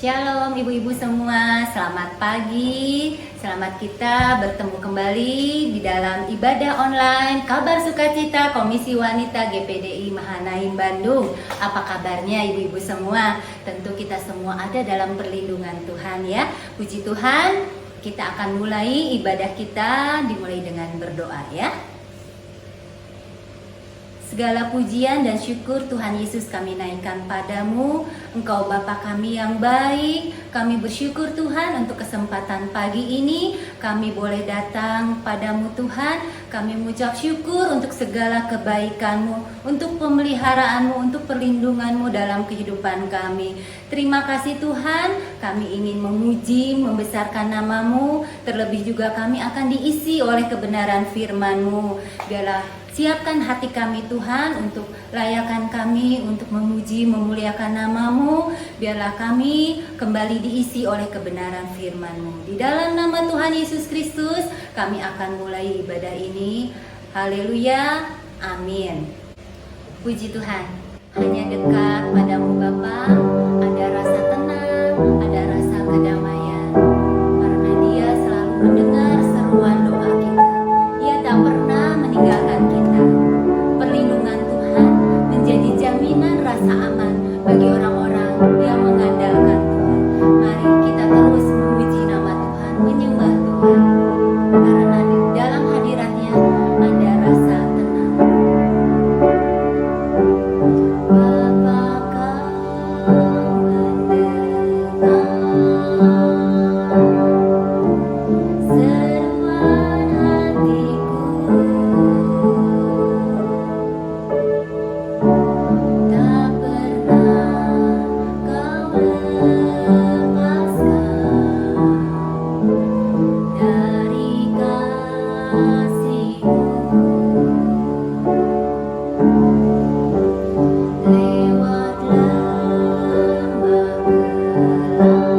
Shalom ibu-ibu semua, selamat pagi. Selamat kita bertemu kembali di dalam ibadah online Kabar Sukacita Komisi Wanita GPDI Mahanaim Bandung. Apa kabarnya ibu-ibu semua? Tentu kita semua ada dalam perlindungan Tuhan ya. Puji Tuhan, kita akan mulai ibadah kita dimulai dengan berdoa ya. Segala pujian dan syukur Tuhan Yesus kami naikkan padamu. Engkau Bapa kami yang baik. Kami bersyukur Tuhan untuk kesempatan pagi ini. Kami boleh datang padamu Tuhan. Kami mengucap syukur untuk segala kebaikan-Mu, untuk pemeliharaanmu, untuk perlindungan-Mu dalam kehidupan kami. Terima kasih Tuhan, kami ingin memuji, membesarkan nama-Mu. Terlebih juga kami akan diisi oleh kebenaran firman-Mu. Biarlah siapkan hati kami Tuhan untuk layakan kami untuk memuji, memuliakan nama-Mu. Biarlah kami kembali diisi oleh kebenaran firman-Mu. Di dalam nama Tuhan Yesus Kristus kami akan mulai ibadah ini. Haleluya, amin. Puji Tuhan, hanya dekat padamu Bapa ada rasa tenang, ada rasa kedamaian. Karena Dia selalu mendengar seruan doa kita. Dia tak pernah meninggalkan kita. Perlindungan Tuhan menjadi jaminan rasa aman bagi orang-orang yang mengandalkan Tuhan. Mari kita terus memuji nama Tuhan, menyembah Tuhan. Karena di dalam hadirat-Nya ada rasa tenang. Bapa Kau mendengar seruan hatiku. Tak pernah Kau lepaskan dari kasih-Mu. Lewat lembah gelap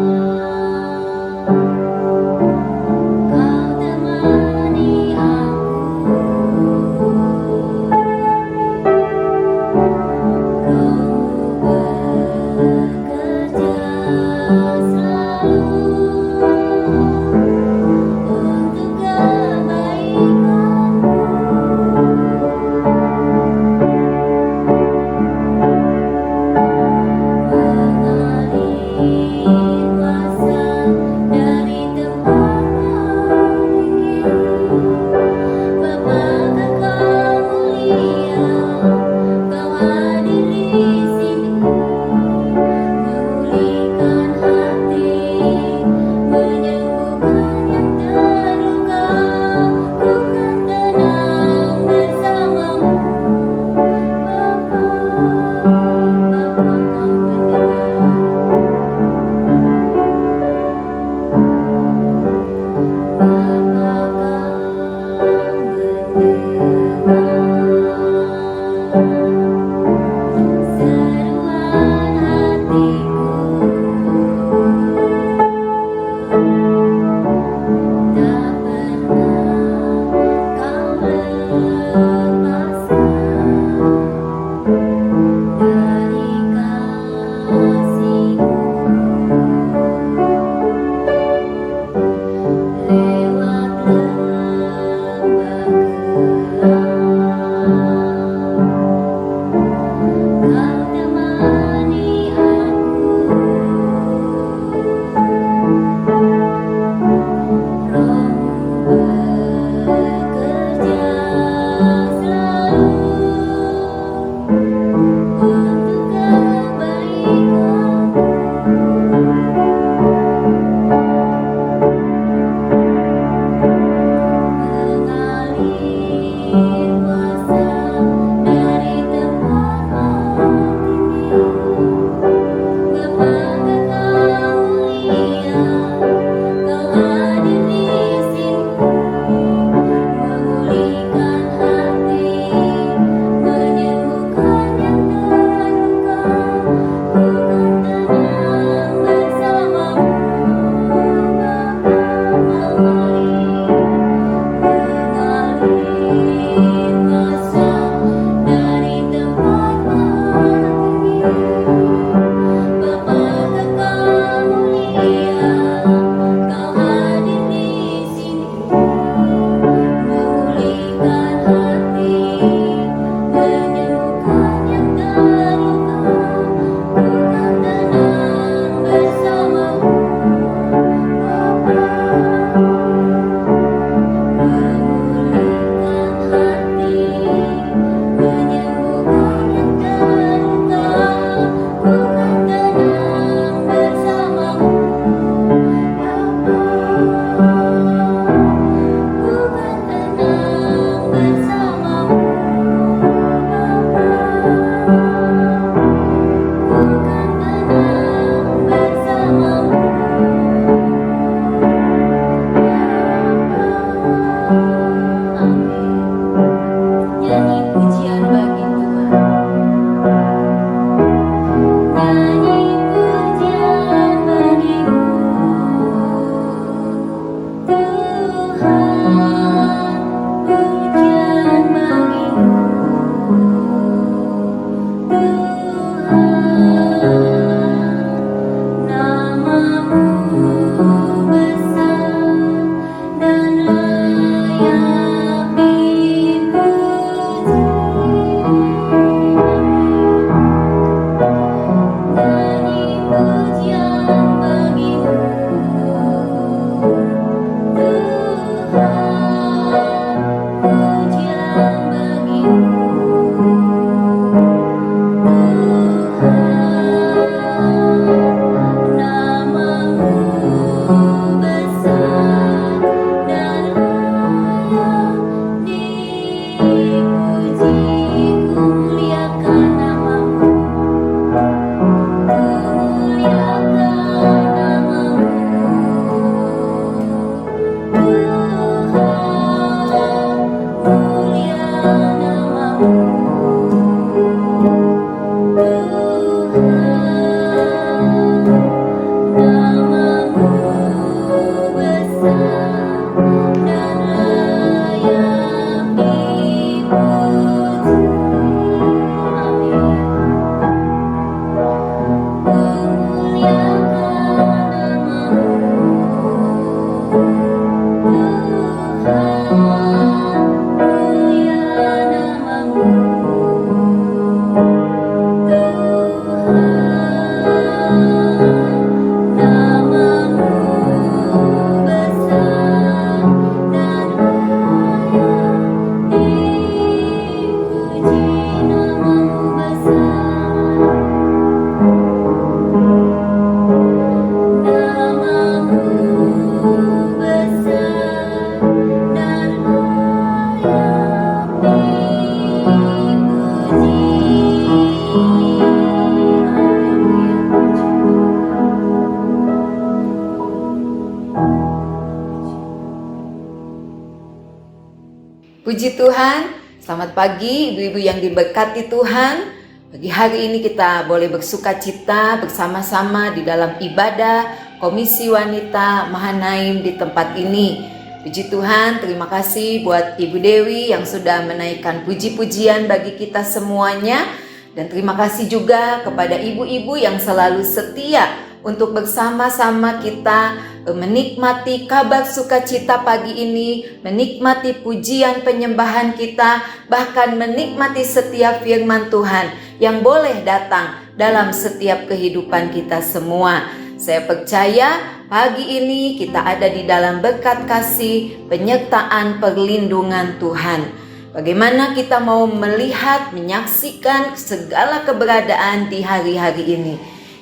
Puji Tuhan, selamat pagi ibu-ibu yang diberkati Tuhan. Pagi hari ini kita boleh bersuka cita bersama-sama di dalam ibadah Komisi Wanita Mahanaim di tempat ini. Puji Tuhan, terima kasih buat Ibu Dewi yang sudah menaikkan puji-pujian bagi kita semuanya. Dan terima kasih juga kepada ibu-ibu yang selalu setia untuk bersama-sama kita menikmati kabar sukacita pagi ini, menikmati pujian penyembahan kita, bahkan menikmati setiap firman Tuhan yang boleh datang dalam setiap kehidupan kita semua. Saya percaya pagi ini kita ada di dalam berkat kasih, penyertaan, perlindungan Tuhan. Bagaimana kita mau melihat, menyaksikan segala keberadaan di hari-hari ini.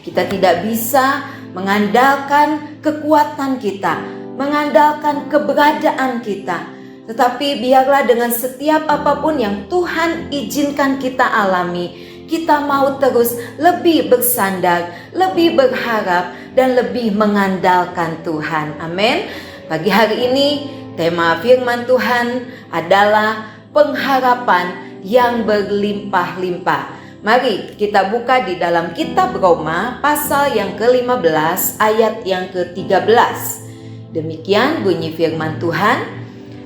Kita tidak bisa mengandalkan kekuatan kita, mengandalkan keberadaan kita. Tetapi biarlah dengan setiap apapun yang Tuhan izinkan kita alami, kita mau terus lebih bersandar, lebih berharap, dan lebih mengandalkan Tuhan. Amin. Pagi hari ini tema firman Tuhan adalah pengharapan yang berlimpah-limpah. Mari kita buka di dalam kitab Roma pasal yang ke-15 ayat yang ke-13. Demikian bunyi firman Tuhan.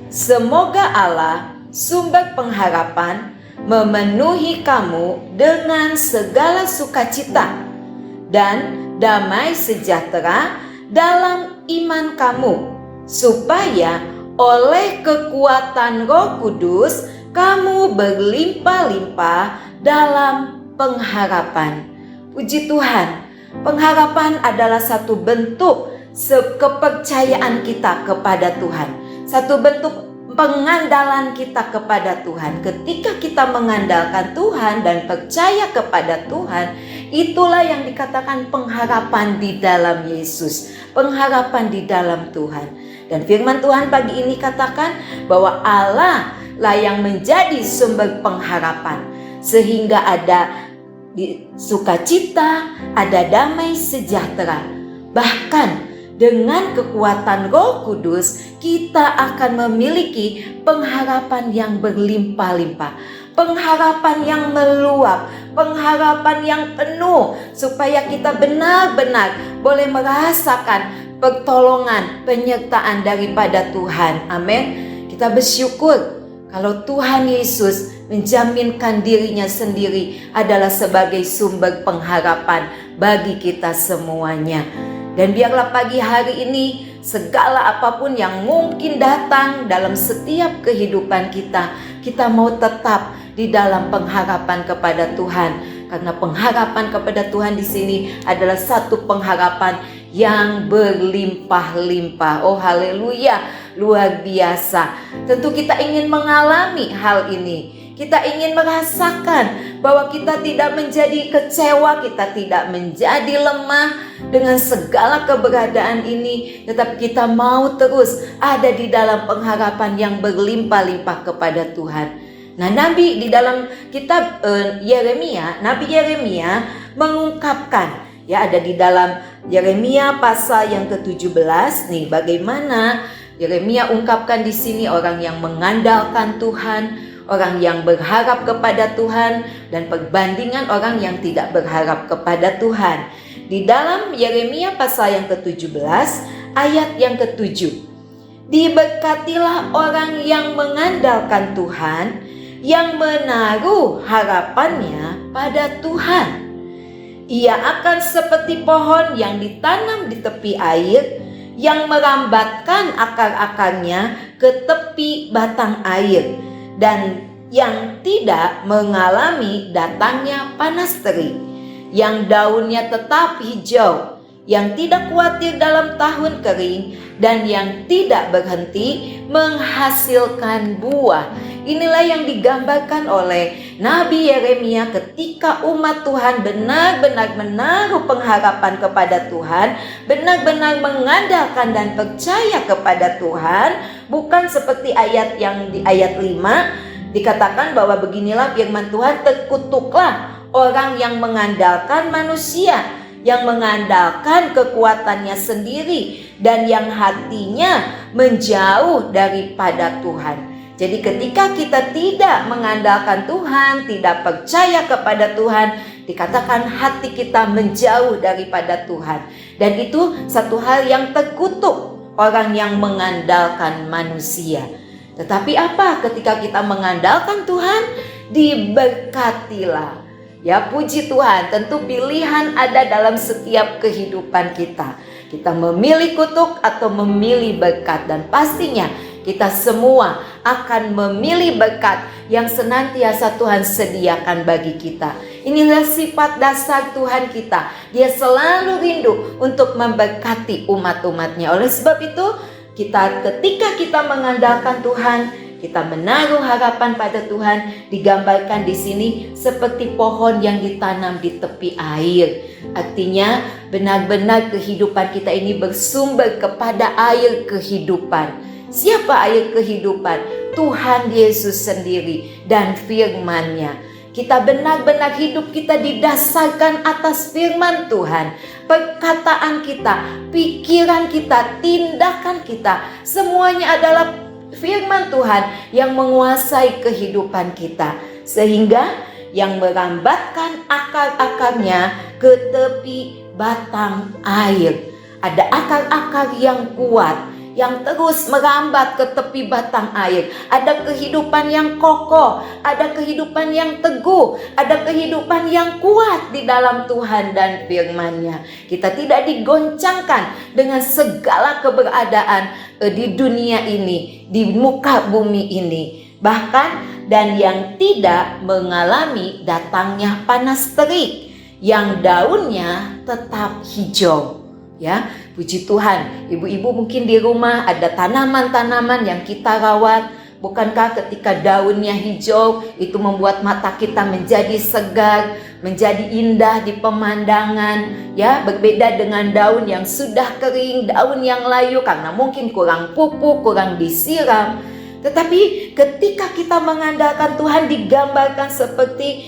Semoga Allah, sumber pengharapan, memenuhi kamu dengan segala sukacita dan damai sejahtera dalam iman kamu, supaya oleh kekuatan Roh Kudus kamu berlimpah-limpah dalam pengharapan. Puji Tuhan, pengharapan adalah satu bentuk kepercayaan kita kepada Tuhan, satu bentuk pengandalan kita kepada Tuhan. Ketika kita mengandalkan Tuhan dan percaya kepada Tuhan, itulah yang dikatakan pengharapan di dalam Yesus, pengharapan di dalam Tuhan. Dan firman Tuhan pagi ini katakan bahwa Allah lah yang menjadi sumber pengharapan, sehingga ada sukacita, ada damai sejahtera. Bahkan dengan kekuatan Roh Kudus, kita akan memiliki pengharapan yang berlimpah-limpah, pengharapan yang meluap, pengharapan yang penuh, supaya kita benar-benar boleh merasakan pertolongan, penyertaan daripada Tuhan. Amin. Kita bersyukur kalau Tuhan Yesus menjaminkan dirinya sendiri adalah sebagai sumber pengharapan bagi kita semuanya. Dan biarlah pagi hari ini segala apapun yang mungkin datang dalam setiap kehidupan kita, kita mau tetap di dalam pengharapan kepada Tuhan. Karena pengharapan kepada Tuhan di sini adalah satu pengharapan yang berlimpah-limpah. Oh haleluya, luar biasa. Tentu kita ingin mengalami hal ini. Kita ingin merasakan bahwa kita tidak menjadi kecewa, kita tidak menjadi lemah dengan segala keberadaan ini, tetapi kita mau terus ada di dalam pengharapan yang berlimpah-limpah kepada Tuhan. Nah, Nabi di dalam kitab Yeremia, Nabi Yeremia mengungkapkan, ya ada di dalam Yeremia pasal yang ke-17 nih, bagaimana Yeremia ungkapkan di sini orang yang mengandalkan Tuhan, orang yang berharap kepada Tuhan, dan perbandingan orang yang tidak berharap kepada Tuhan. Di dalam Yeremia pasal yang ke-17 ayat yang ke-7. Diberkatilah orang yang mengandalkan Tuhan, yang menaruh harapannya pada Tuhan. Ia akan seperti pohon yang ditanam di tepi air, yang merambatkan akar-akarnya ke tepi batang air, dan yang tidak mengalami datangnya panas terik, yang daunnya tetap hijau, yang tidak khawatir dalam tahun kering, dan yang tidak berhenti menghasilkan buah. Inilah yang digambarkan oleh Nabi Yeremia ketika umat Tuhan benar-benar menaruh pengharapan kepada Tuhan, benar-benar mengandalkan dan percaya kepada Tuhan. Bukan seperti ayat yang di ayat 5 dikatakan bahwa beginilah firman Tuhan, terkutuklah orang yang mengandalkan manusia, yang mengandalkan kekuatannya sendiri, dan yang hatinya menjauh daripada Tuhan. Jadi ketika kita tidak mengandalkan Tuhan, tidak percaya kepada Tuhan, dikatakan hati kita menjauh daripada Tuhan. Dan itu satu hal yang terkutuk orang yang mengandalkan manusia. Tetapi apa ketika kita mengandalkan Tuhan? Diberkatilah. Ya, puji Tuhan, tentu pilihan ada dalam setiap kehidupan kita. Kita memilih kutuk atau memilih berkat, dan pastinya kita semua akan memilih berkat yang senantiasa Tuhan sediakan bagi kita. Inilah sifat dasar Tuhan kita. Dia selalu rindu untuk memberkati umat-umatnya. Oleh sebab itu, ketika kita mengandalkan Tuhan, kita menaruh harapan pada Tuhan, digambarkan di sini seperti pohon yang ditanam di tepi air. Artinya benar-benar kehidupan kita ini bersumber kepada air kehidupan. Siapa air kehidupan? Tuhan Yesus sendiri dan firman-Nya. Kita benar-benar hidup kita didasarkan atas firman Tuhan. Perkataan kita, pikiran kita, tindakan kita, semuanya adalah firman Tuhan yang menguasai kehidupan kita. Sehingga yang merambatkan akar-akarnya ke tepi batang air. Ada akar-akar yang kuat, yang terus merambat ke tepi batang air. Ada kehidupan yang kokoh, ada kehidupan yang teguh, ada kehidupan yang kuat di dalam Tuhan dan firman-Nya. Kita tidak digoncangkan dengan segala keberadaan di dunia ini, di muka bumi ini. Bahkan dan yang tidak mengalami datangnya panas terik, yang daunnya tetap hijau. Ya, puji Tuhan, ibu-ibu mungkin di rumah ada tanaman-tanaman yang kita rawat. Bukankah ketika daunnya hijau itu membuat mata kita menjadi segar, menjadi indah di pemandangan, ya, berbeda dengan daun yang sudah kering, daun yang layu karena mungkin kurang pupuk, kurang disiram. Tetapi ketika kita mengandalkan Tuhan, digambarkan seperti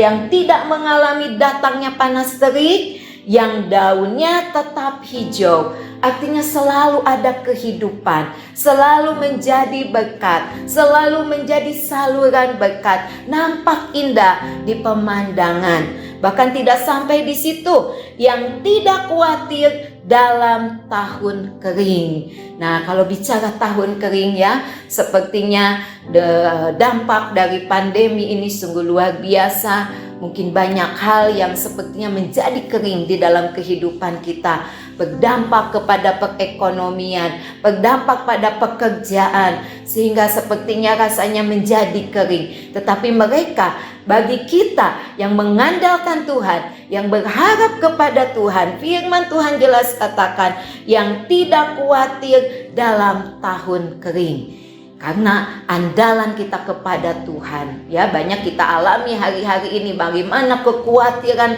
yang tidak mengalami datangnya panas terik, yang daunnya tetap hijau. Artinya selalu ada kehidupan, selalu menjadi berkat, selalu menjadi saluran berkat, nampak indah di pemandangan. Bahkan tidak sampai di situ, yang tidak khawatir dalam tahun kering. Nah, kalau bicara tahun kering, ya, sepertinya dampak dari pandemi ini sungguh luar biasa. Mungkin banyak hal yang sepertinya menjadi kering di dalam kehidupan kita, berdampak kepada perekonomian, berdampak pada pekerjaan, sehingga sepertinya rasanya menjadi kering. Tetapi mereka, bagi kita yang mengandalkan Tuhan, yang berharap kepada Tuhan, firman Tuhan jelas katakan, yang tidak khawatir dalam tahun kering. Karena andalan kita kepada Tuhan, ya, banyak kita alami hari-hari ini, bagaimana kekhawatiran,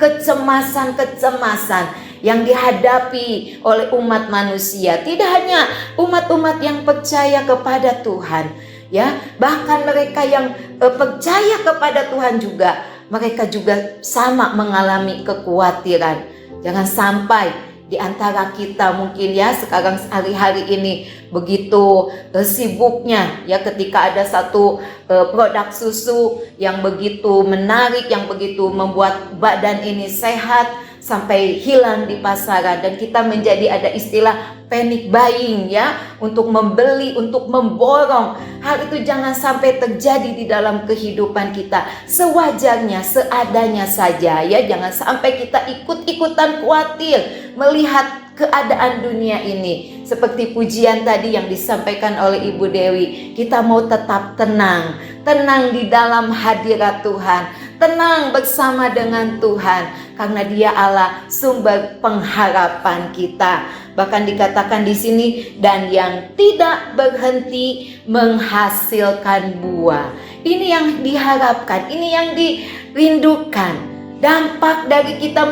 kecemasan yang dihadapi oleh umat manusia. Tidak hanya umat-umat yang percaya kepada Tuhan, ya, bahkan mereka yang percaya kepada Tuhan juga, mereka juga sama mengalami kekhawatiran. Jangan sampai di antara kita mungkin, ya, sekarang hari-hari ini begitu sibuknya, ya, ketika ada satu produk susu yang begitu menarik, yang begitu membuat badan ini sehat, sampai hilang di pasaran, dan kita menjadi ada istilah panic buying, ya, untuk membeli, untuk memborong. Hal itu jangan sampai terjadi di dalam kehidupan kita. Sewajarnya, seadanya saja, ya, jangan sampai kita ikut-ikutan khawatir melihat keadaan dunia ini. Seperti pujian tadi yang disampaikan oleh Ibu Dewi, kita mau tetap tenang di dalam hadirat Tuhan, tenang bersama dengan Tuhan, karena Dia Allah sumber pengharapan kita. Bahkan dikatakan di sini, dan yang tidak berhenti menghasilkan buah. Ini yang diharapkan, ini yang dirindukan. Dampak dari kita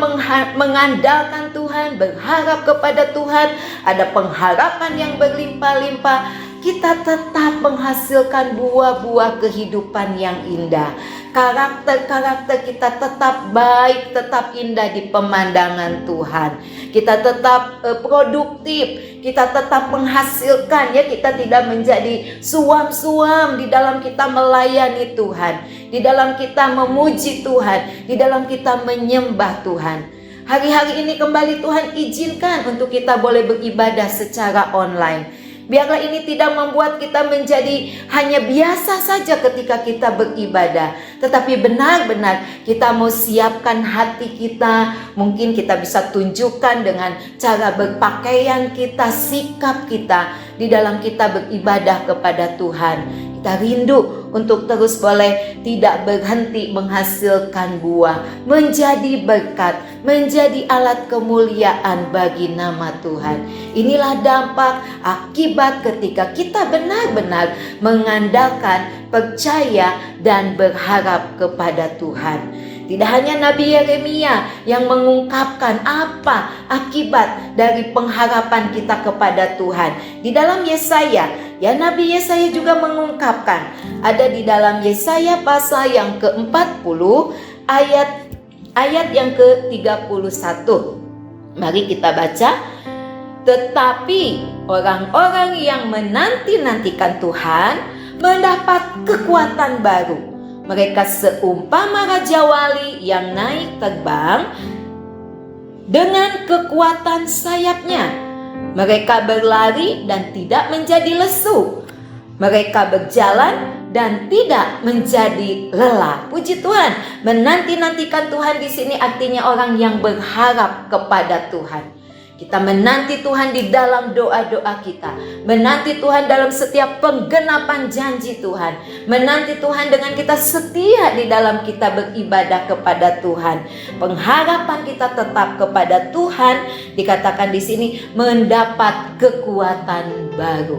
mengandalkan Tuhan, berharap kepada Tuhan, ada pengharapan yang berlimpah-limpah. Kita tetap menghasilkan buah-buah kehidupan yang indah. karakter-karakter kita tetap baik, tetap indah di pemandangan Tuhan. Kita tetap produktif, kita tetap menghasilkan, ya, kita tidak menjadi suam-suam di dalam kita melayani Tuhan, di dalam kita memuji Tuhan, di dalam kita menyembah Tuhan. Hari-hari ini kembali Tuhan izinkan untuk kita boleh beribadah secara online. Biarlah ini tidak membuat kita menjadi hanya biasa saja ketika kita beribadah, tetapi benar-benar kita mau siapkan hati kita. Mungkin kita bisa tunjukkan dengan cara berpakaian kita, sikap kita di dalam kita beribadah kepada Tuhan. Kita rindu untuk terus boleh tidak berhenti menghasilkan buah, menjadi berkat, menjadi alat kemuliaan bagi nama Tuhan. Inilah dampak akibat ketika kita benar-benar mengandalkan, percaya, dan berharap kepada Tuhan. Tidak hanya Nabi Yeremia yang mengungkapkan apa akibat dari pengharapan kita kepada Tuhan. Di dalam Yesaya, ya, Nabi Yesaya juga mengungkapkan. Ada di dalam Yesaya pasal yang ke-40 ayat yang ke-31. Mari kita baca. Tetapi orang-orang yang menanti-nantikan Tuhan mendapat kekuatan baru. Mereka seumpama raja wali yang naik terbang dengan kekuatan sayapnya. Mereka berlari dan tidak menjadi lesu. Mereka berjalan dan tidak menjadi lelah. Puji Tuhan. Menanti-nantikan Tuhan di sini artinya orang yang berharap kepada Tuhan. Kita menanti Tuhan di dalam doa-doa kita. Menanti Tuhan dalam setiap penggenapan janji Tuhan. Menanti Tuhan dengan kita setia di dalam kita beribadah kepada Tuhan. Pengharapan kita tetap kepada Tuhan, dikatakan di sini mendapat kekuatan baru.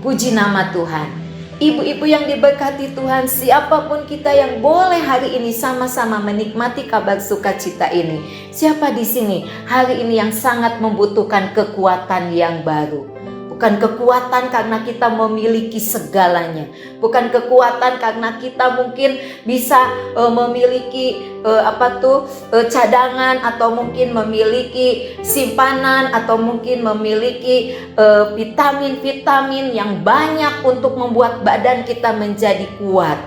Puji nama Tuhan. Ibu-ibu yang diberkati Tuhan, siapapun kita yang boleh hari ini sama-sama menikmati kabar sukacita ini. Siapa di sini hari ini yang sangat membutuhkan kekuatan yang baru? Bukan kekuatan karena kita memiliki segalanya. Bukan kekuatan karena kita mungkin bisa memiliki cadangan, atau mungkin memiliki simpanan, atau mungkin memiliki vitamin-vitamin yang banyak untuk membuat badan kita menjadi kuat.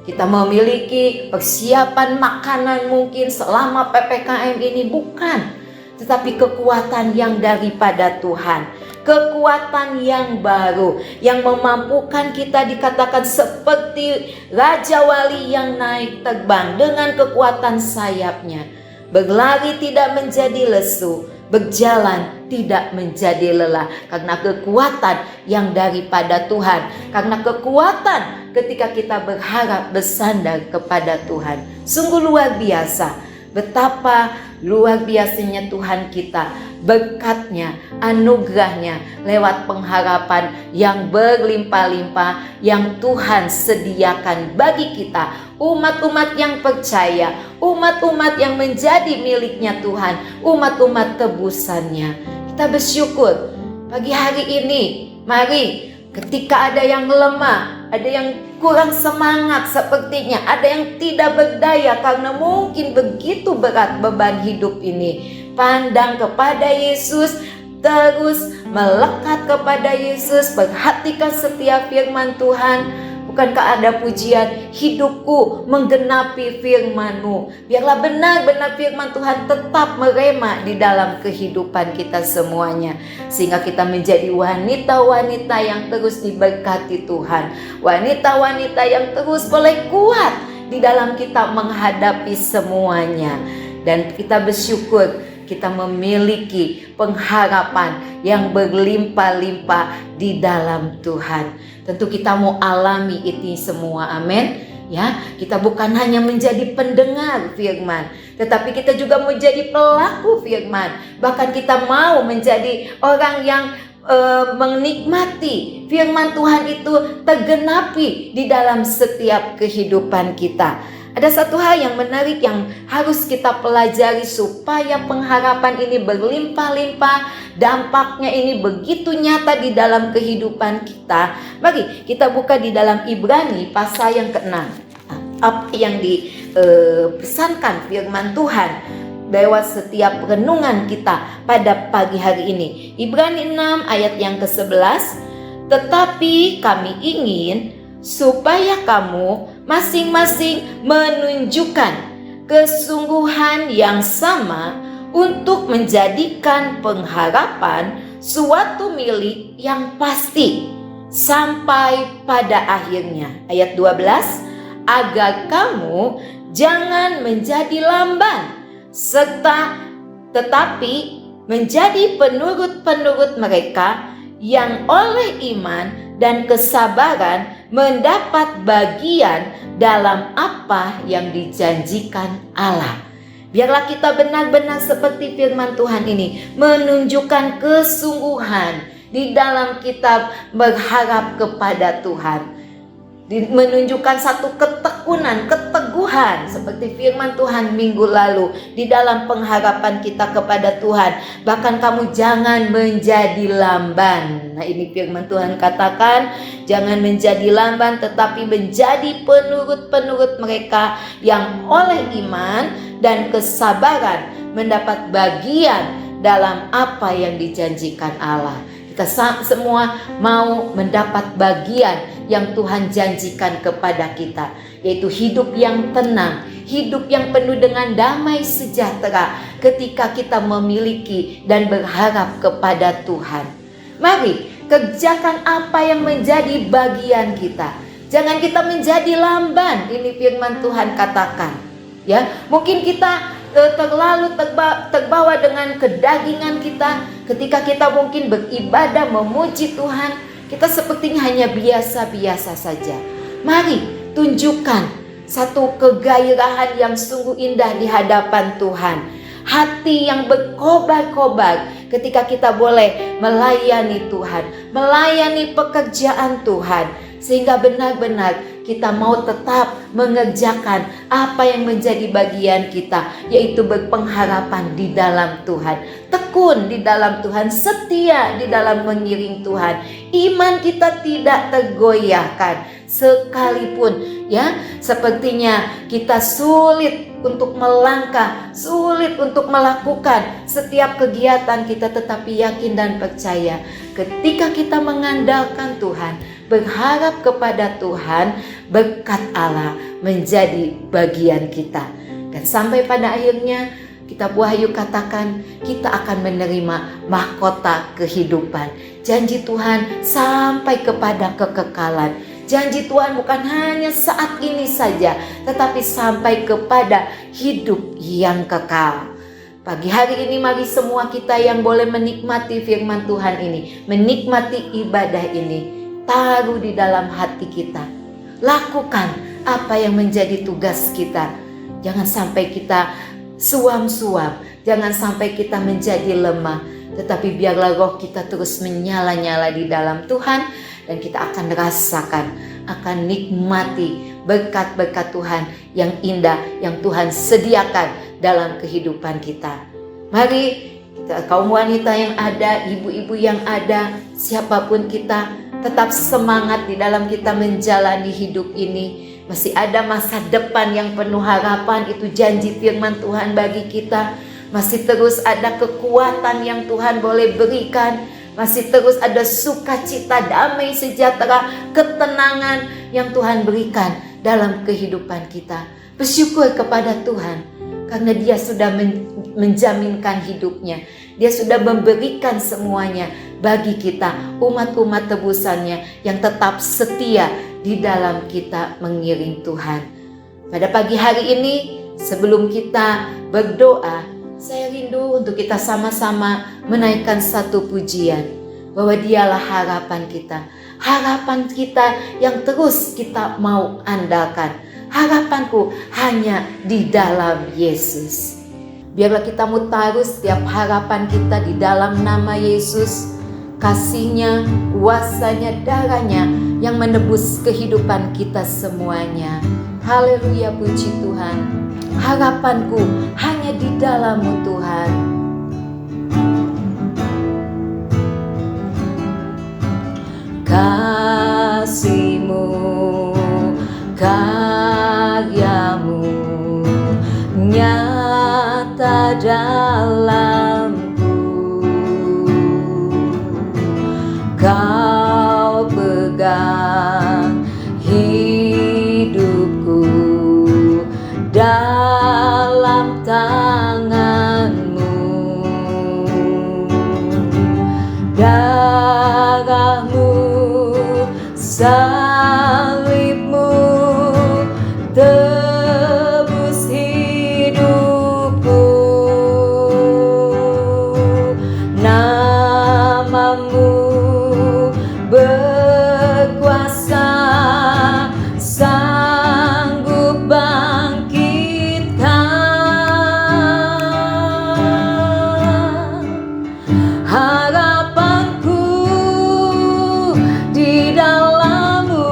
Kita memiliki persiapan makanan mungkin selama PPKM ini, bukan. Tetapi kekuatan yang daripada Tuhan. Kekuatan yang baru, yang memampukan kita dikatakan seperti Raja Wali yang naik terbang dengan kekuatan sayapnya. Berlari tidak menjadi lesu, berjalan tidak menjadi lelah. Karena kekuatan yang daripada Tuhan. Karena kekuatan ketika kita berharap bersandar kepada Tuhan. Sungguh luar biasa. Betapa luar biasanya Tuhan kita, berkatnya, anugerahnya lewat pengharapan yang berlimpah-limpah yang Tuhan sediakan bagi kita, umat-umat yang percaya, umat-umat yang menjadi miliknya Tuhan, umat-umat tebusannya. Kita bersyukur pagi hari ini. Mari, ketika ada yang lemah, ada yang kurang semangat sepertinya, ada yang tidak berdaya karena mungkin begitu berat beban hidup ini, pandang kepada Yesus, terus melekat kepada Yesus, perhatikan setiap firman Tuhan. Bukankah ada pujian, hidupku menggenapi firman-Mu. Biarlah benar-benar firman Tuhan tetap merema di dalam kehidupan kita semuanya. Sehingga kita menjadi wanita-wanita yang terus diberkati Tuhan. Wanita-wanita yang terus boleh kuat di dalam kita menghadapi semuanya. Dan kita bersyukur kita memiliki pengharapan yang berlimpah-limpah di dalam Tuhan. Tentu kita mau alami ini semua, amin. Ya, kita bukan hanya menjadi pendengar firman, tetapi kita juga menjadi pelaku firman. Bahkan kita mau menjadi orang yang menikmati firman Tuhan itu tergenapi di dalam setiap kehidupan kita. Ada satu hal yang menarik yang harus kita pelajari supaya pengharapan ini berlimpah-limpah, dampaknya ini begitu nyata di dalam kehidupan kita. Mari kita buka di dalam Ibrani pasal yang ke-6. apa yang dipesankan firman Tuhan lewat setiap renungan kita pada pagi hari ini. Ibrani 6 ayat yang ke-11, tetapi kami ingin supaya kamu masing-masing menunjukkan kesungguhan yang sama untuk menjadikan pengharapan suatu milik yang pasti sampai pada akhirnya. Ayat 12, agar kamu jangan menjadi lamban, tetapi menjadi penurut-penurut mereka yang oleh iman dan kesabaran mendapat bagian dalam apa yang dijanjikan Allah. Biarlah kita benar-benar seperti firman Tuhan ini, menunjukkan kesungguhan di dalam kita berharap kepada Tuhan, menunjukkan satu ketekunan, keteguhan seperti firman Tuhan minggu lalu di dalam pengharapan kita kepada Tuhan. Bahkan kamu jangan menjadi lamban. Nah, ini firman Tuhan katakan, jangan menjadi lamban tetapi menjadi penurut-penurut mereka yang oleh iman dan kesabaran mendapat bagian dalam apa yang dijanjikan Allah. Kita semua mau mendapat bagian yang Tuhan janjikan kepada kita, yaitu hidup yang tenang, hidup yang penuh dengan damai sejahtera ketika kita memiliki dan berharap kepada Tuhan. Mari kerjakan apa yang menjadi bagian kita. Jangan kita menjadi lamban, ini firman Tuhan katakan. Ya, mungkin kita terlalu terbawa dengan kedagingan kita ketika kita mungkin beribadah memuji Tuhan, kita sepertinya hanya biasa-biasa saja. Mari tunjukkan satu kegairahan yang sungguh indah di hadapan Tuhan, hati yang berkobar-kobar ketika kita boleh melayani Tuhan, melayani pekerjaan Tuhan, sehingga benar-benar kita mau tetap mengerjakan apa yang menjadi bagian kita, yaitu berpengharapan di dalam Tuhan, tekun di dalam Tuhan, setia di dalam mengiring Tuhan. Iman kita tidak tergoyahkan sekalipun ya, sepertinya kita sulit untuk melangkah, sulit untuk melakukan setiap kegiatan kita, tetapi yakin dan percaya ketika kita mengandalkan Tuhan, berharap kepada Tuhan, berkat Allah menjadi bagian kita. Dan sampai pada akhirnya kitab Wahyu katakan kita akan menerima mahkota kehidupan. Janji Tuhan sampai kepada kekekalan. Janji Tuhan bukan hanya saat ini saja, tetapi sampai kepada hidup yang kekal. Pagi hari ini mari semua kita yang boleh menikmati firman Tuhan ini, menikmati ibadah ini, taruh di dalam hati kita. Lakukan apa yang menjadi tugas kita. Jangan sampai kita suam-suam, jangan sampai kita menjadi lemah, tetapi biarlah roh kita terus menyala-nyala di dalam Tuhan, dan kita akan rasakan, akan nikmati berkat-berkat Tuhan yang indah yang Tuhan sediakan dalam kehidupan kita. Mari kita, kaum wanita yang ada, ibu-ibu yang ada, siapapun kita, tetap semangat di dalam kita menjalani hidup ini. Masih ada masa depan yang penuh harapan, itu janji firman Tuhan bagi kita. Masih terus ada kekuatan yang Tuhan boleh berikan. Masih terus ada sukacita, damai sejahtera, ketenangan yang Tuhan berikan dalam kehidupan kita. Bersyukur kepada Tuhan karena Dia sudah menjaminkan hidupnya. Dia sudah memberikan semuanya bagi kita, umat-umat tebusannya yang tetap setia di dalam kita mengiring Tuhan. Pada pagi hari ini, sebelum kita berdoa, saya rindu untuk kita sama-sama menaikkan satu pujian, bahwa Dialah harapan kita yang terus kita mau andalkan. Harapanku hanya di dalam Yesus. Biarlah kita mau taruh setiap harapan kita di dalam nama Yesus, kasih-Nya, kuasa-Nya, darah-Nya yang menebus kehidupan kita semuanya. Haleluya, puji Tuhan. Harapanku hanya di dalam-Mu Tuhan. Kasih-Mu, kasih salibmu tebus hidupku, namamu berkuasa, sanggup bangkitkan harapanku di dalam-Mu.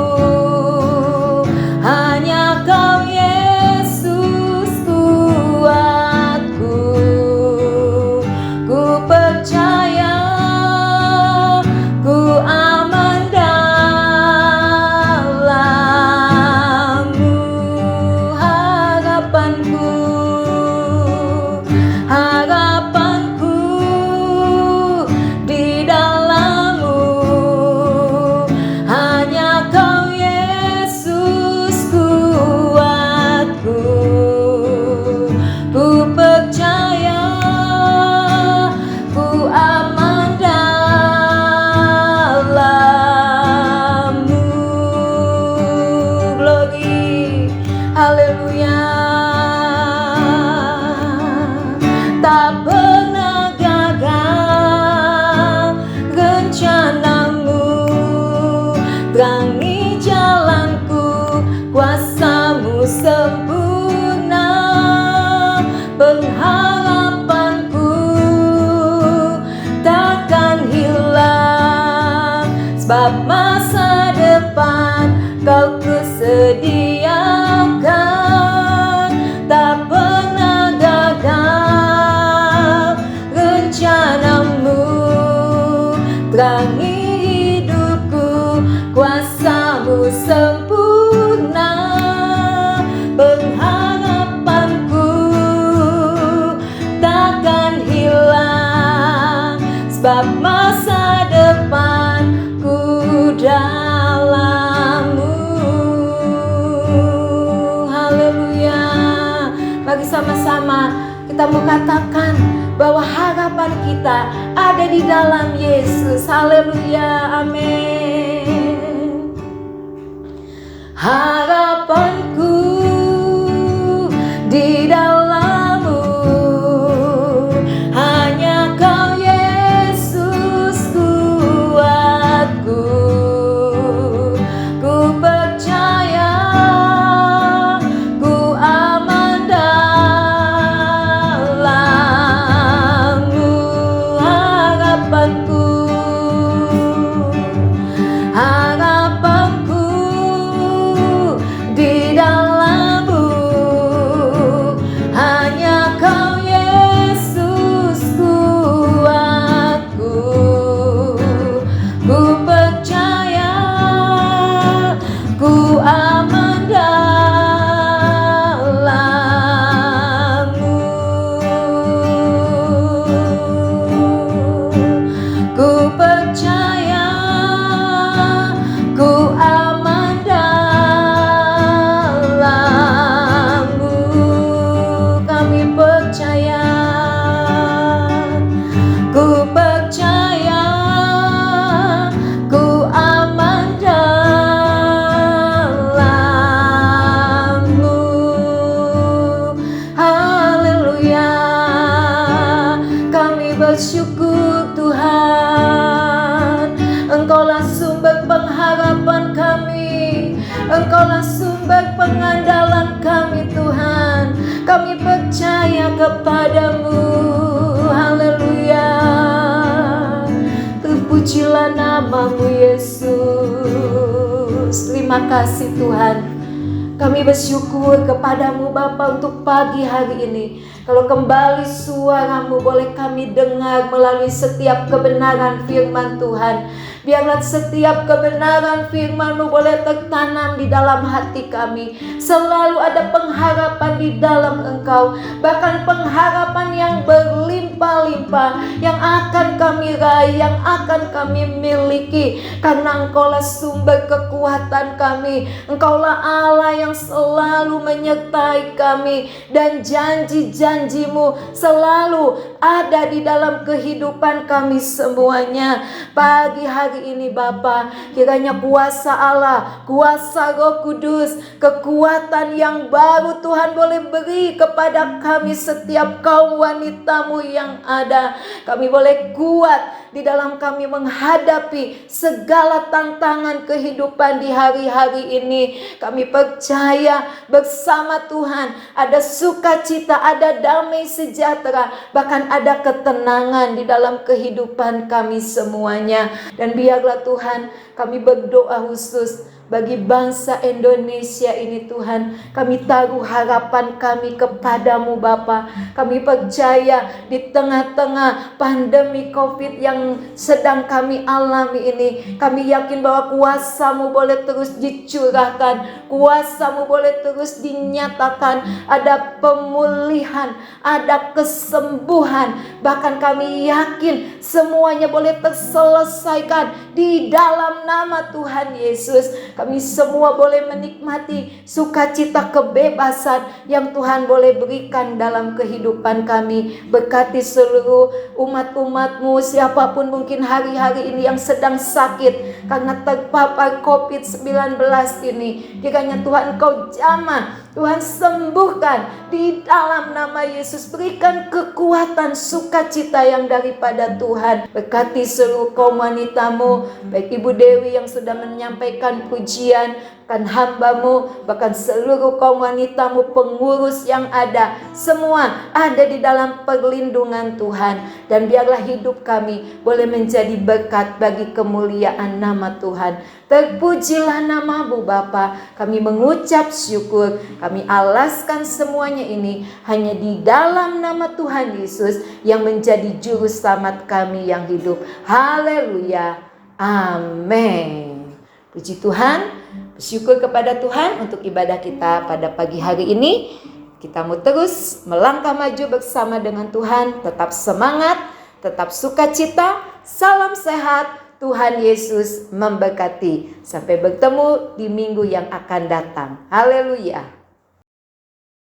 Hanya Kau Yesus kuatku, ku percaya, ku aman dalam-Mu. Harapanku, harapanku di dalam-Mu. Hanya Kau Yesus kuatku, ku percaya, ku aman dalam-Mu. Glory, haleluya. Tak pernah gagal rencana-Mu, terangi jalanku, kuasa-Mu sempurna. Pengharapanku takkan hilang, sebab masa depan Kau kusediakan. Tak pernah gagal rencana-Mu, terangi hidupku, kuasa-Mu sempurna. Pengharapanku takkan hilang, sebab masa depanku dalam-Mu. Haleluya. Mari sama-sama kita mau katakan bahwa harapan kita ada di dalam Yesus. Haleluya, amin. Harapanku di dalam-Mu, hanya Kau Yesus kuatku, ku percaya, ku aman dalam-Mu. Harapanku, harapanku di dalam-Mu, hanya Kau Yesus kuatku, ku percaya, ku aman dalam-Mu. Ku percaya, ku aman dalam-Mu. Kami percaya, ku percaya, ku aman dalam-Mu. Haleluya. Kami bersyukur Tuhan, Engkaulah sumber pengharapan kami, Engkaulah sumber pengandalan kami Tuhan. Kami percaya kepadamu. Haleluya. Terpujilah nama-Mu Yesus. Terima kasih Tuhan. Kami bersyukur kepadamu Bapa untuk pagi hari ini. Kalau kembali suara-Mu boleh kami dengar melalui setiap kebenaran firman Tuhan. Biarlah setiap kebenaran firman-Mu boleh tertanam di dalam hati kami. Selalu ada pengharapan di dalam Engkau. Bahkan pengharapan yang berlimpah-limpah, yang akan kami raih, yang akan kami miliki. Karena Engkaulah sumber kekuatan kami. Engkaulah Allah yang selalu menyertai kami. Dan janji-janji janji-Mu selalu ada di dalam kehidupan kami semuanya. Pagi hari ini Bapa, kiranya kuasa Allah, kuasa Roh Kudus, kekuatan yang baru Tuhan boleh beri kepada kami setiap kaum wanita-Mu yang ada. Kami boleh kuat di dalam kami menghadapi segala tantangan kehidupan di hari-hari ini. Kami percaya bersama Tuhan ada sukacita, ada damai sejahtera, bahkan ada ketenangan di dalam kehidupan kami semuanya. Dan biarlah Tuhan, kami berdoa khusus bagi bangsa Indonesia ini Tuhan. Kami taruh harapan kami kepadamu Bapa. Kami percaya di tengah-tengah pandemi COVID yang sedang kami alami ini, kami yakin bahwa kuasa-Mu boleh terus dicurahkan, kuasa-Mu boleh terus dinyatakan. Ada pemulihan, ada kesembuhan, bahkan kami yakin semuanya boleh terselesaikan di dalam nama Tuhan Yesus. Kami semua boleh menikmati sukacita kebebasan yang Tuhan boleh berikan dalam kehidupan kami. Berkati seluruh umat-umat-Mu, siapapun mungkin hari-hari ini yang sedang sakit karena terpapar COVID-19 ini. Kiranya Tuhan Engkau jamah, Tuhan sembuhkan di dalam nama Yesus. Berikan kekuatan sukacita yang daripada Tuhan. Berkati seluruh kaum wanita-Mu, baik Ibu Dewi yang sudah menyampaikan pujian, kan hamba-Mu, bahkan seluruh kaum wanita-Mu, pengurus yang ada, semua ada di dalam perlindungan Tuhan. Dan biarlah hidup kami boleh menjadi berkat bagi kemuliaan nama Tuhan. Terpujilah nama-Mu Bapa. Kami mengucap syukur, kami alaskan semuanya ini hanya di dalam nama Tuhan Yesus yang menjadi juru selamat kami yang hidup. Haleluya, amin. Puji Tuhan, bersyukur kepada Tuhan untuk ibadah kita pada pagi hari ini. Kita mau terus melangkah maju bersama dengan Tuhan. Tetap semangat, tetap sukacita. Salam sehat. Tuhan Yesus memberkati. Sampai bertemu di minggu yang akan datang. Haleluya.